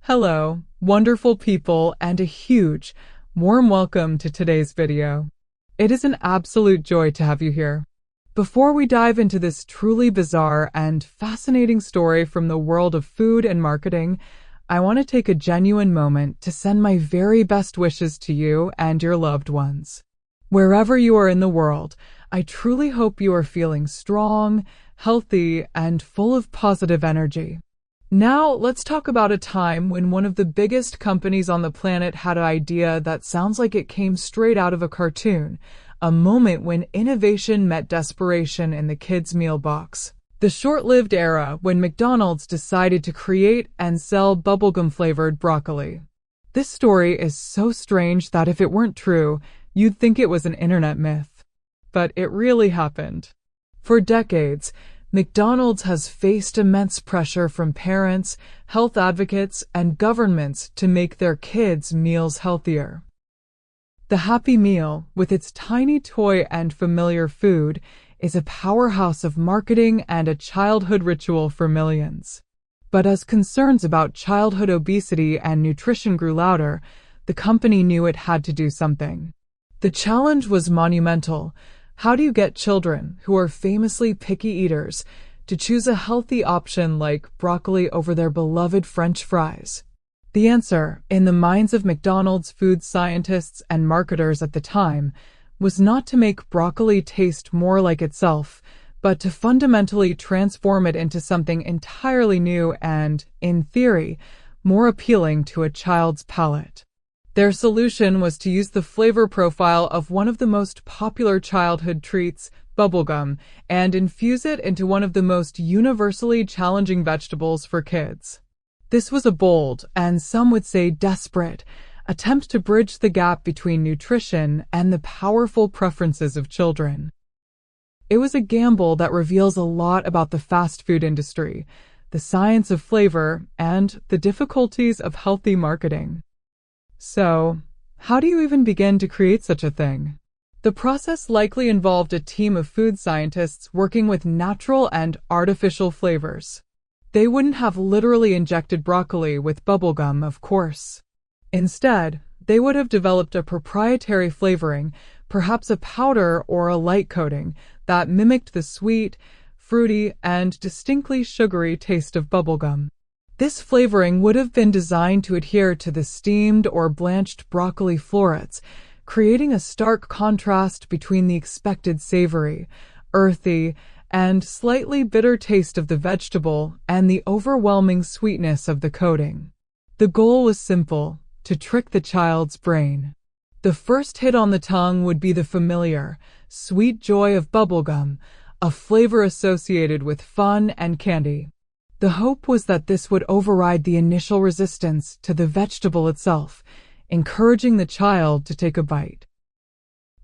Hello, wonderful people, and a huge, warm welcome to today's video. It is an absolute joy to have you here. Before we dive into this truly bizarre and fascinating story from the world of food and marketing, I want to take a genuine moment to send my very best wishes to you and your loved ones. Wherever you are in the world, I truly hope you are feeling strong, healthy, and full of positive energy. Now, let's talk about a time when one of the biggest companies on the planet had an idea that sounds like it came straight out of a cartoon, a moment when innovation met desperation in the kids' meal box. The short-lived era when McDonald's decided to create and sell bubblegum-flavored broccoli. This story is so strange that if it weren't true, you'd think it was an internet myth. But it really happened. For decades, McDonald's has faced immense pressure from parents, health advocates, and governments to make their kids' meals healthier. The Happy Meal, with its tiny toy and familiar food, is a powerhouse of marketing and a childhood ritual for millions. But as concerns about childhood obesity and nutrition grew louder, the company knew it had to do something. The challenge was monumental. How do you get children, who are famously picky eaters, to choose a healthy option like broccoli over their beloved French fries? The answer, in the minds of McDonald's food scientists and marketers at the time, was not to make broccoli taste more like itself, but to fundamentally transform it into something entirely new and, in theory, more appealing to a child's palate. Their solution was to use the flavor profile of one of the most popular childhood treats, bubblegum, and infuse it into one of the most universally challenging vegetables for kids. This was a bold, and some would say desperate, attempt to bridge the gap between nutrition and the powerful preferences of children. It was a gamble that reveals a lot about the fast food industry, the science of flavor, and the difficulties of healthy marketing. So, how do you even begin to create such a thing? The process likely involved a team of food scientists working with natural and artificial flavors. They wouldn't have literally injected broccoli with bubblegum, of course. Instead, they would have developed a proprietary flavoring, perhaps a powder or a light coating, that mimicked the sweet, fruity, and distinctly sugary taste of bubblegum. This flavoring would have been designed to adhere to the steamed or blanched broccoli florets, creating a stark contrast between the expected savory, earthy, and slightly bitter taste of the vegetable and the overwhelming sweetness of the coating. The goal was simple: to trick the child's brain. The first hit on the tongue would be the familiar, sweet joy of bubblegum, a flavor associated with fun and candy. The hope was that this would override the initial resistance to the vegetable itself, encouraging the child to take a bite.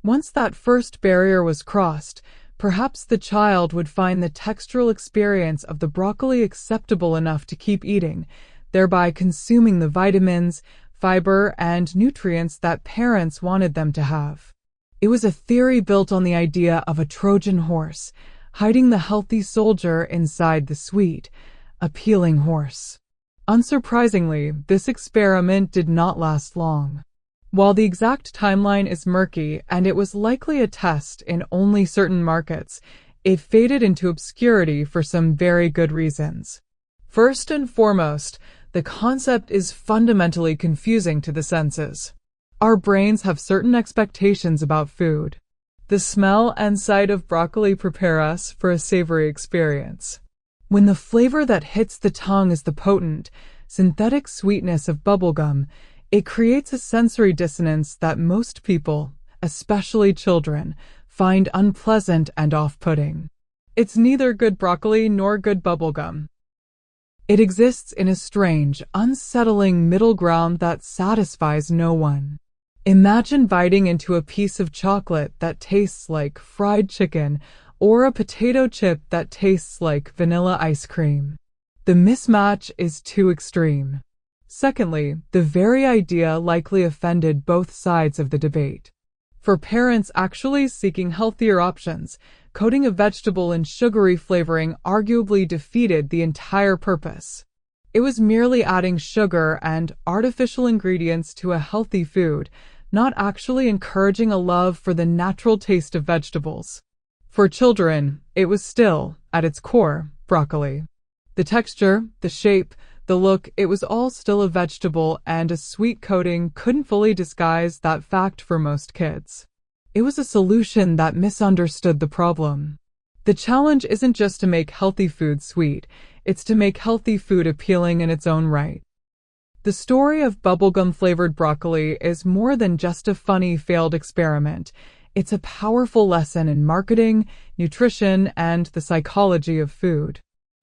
Once that first barrier was crossed, perhaps the child would find the textural experience of the broccoli acceptable enough to keep eating, thereby consuming the vitamins, fiber, and nutrients that parents wanted them to have. It was a theory built on the idea of a Trojan horse, hiding the healthy soldier inside the sweet, appealing horse. Unsurprisingly, this experiment did not last long. While the exact timeline is murky and it was likely a test in only certain markets, it faded into obscurity for some very good reasons. First and foremost, the concept is fundamentally confusing to the senses. Our brains have certain expectations about food. The smell and sight of broccoli prepare us for a savory experience. When the flavor that hits the tongue is the potent, synthetic sweetness of bubblegum, it creates a sensory dissonance that most people, especially children, find unpleasant and off-putting. It's neither good broccoli nor good bubblegum. It exists in a strange, unsettling middle ground that satisfies no one. Imagine biting into a piece of chocolate that tastes like fried chicken, or a potato chip that tastes like vanilla ice cream. The mismatch is too extreme. Secondly, the very idea likely offended both sides of the debate. For parents actually seeking healthier options, coating a vegetable in sugary flavoring arguably defeated the entire purpose. It was merely adding sugar and artificial ingredients to a healthy food, not actually encouraging a love for the natural taste of vegetables. For children, it was still, at its core, broccoli. The texture, the shape, the look, it was all still a vegetable, and a sweet coating couldn't fully disguise that fact for most kids. It was a solution that misunderstood the problem. The challenge isn't just to make healthy food sweet, it's to make healthy food appealing in its own right. The story of bubblegum-flavored broccoli is more than just a funny failed experiment. It's a powerful lesson in marketing, nutrition, and the psychology of food.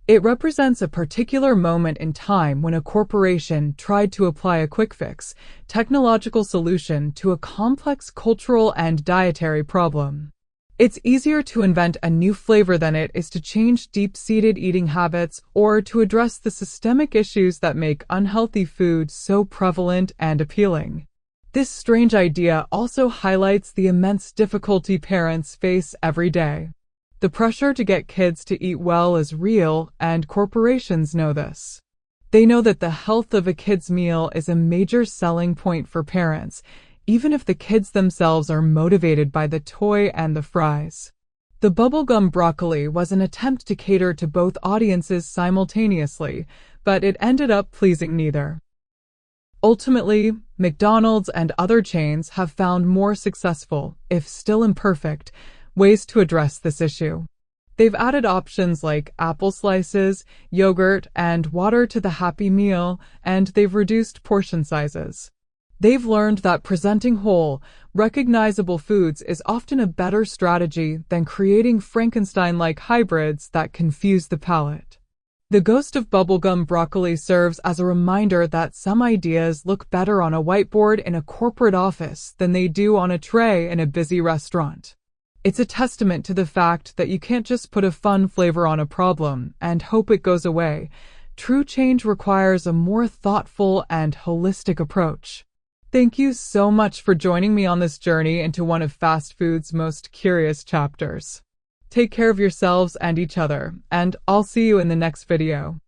It represents a particular moment in time when a corporation tried to apply a quick-fix, technological solution to a complex cultural and dietary problem. It's easier to invent a new flavor than it is to change deep-seated eating habits or to address the systemic issues that make unhealthy food so prevalent and appealing. This strange idea also highlights the immense difficulty parents face every day. The pressure to get kids to eat well is real, and corporations know this. They know that the health of a kid's meal is a major selling point for parents, even if the kids themselves are motivated by the toy and the fries. The bubblegum broccoli was an attempt to cater to both audiences simultaneously, but it ended up pleasing neither. Ultimately, McDonald's and other chains have found more successful, if still imperfect, ways to address this issue. They've added options like apple slices, yogurt, and water to the Happy Meal, and they've reduced portion sizes. They've learned that presenting whole, recognizable foods is often a better strategy than creating Frankenstein-like hybrids that confuse the palate. The ghost of bubblegum broccoli serves as a reminder that some ideas look better on a whiteboard in a corporate office than they do on a tray in a busy restaurant. It's a testament to the fact that you can't just put a fun flavor on a problem and hope it goes away. True change requires a more thoughtful and holistic approach. Thank you so much for joining me on this journey into one of fast food's most curious chapters. Take care of yourselves and each other, and I'll see you in the next video.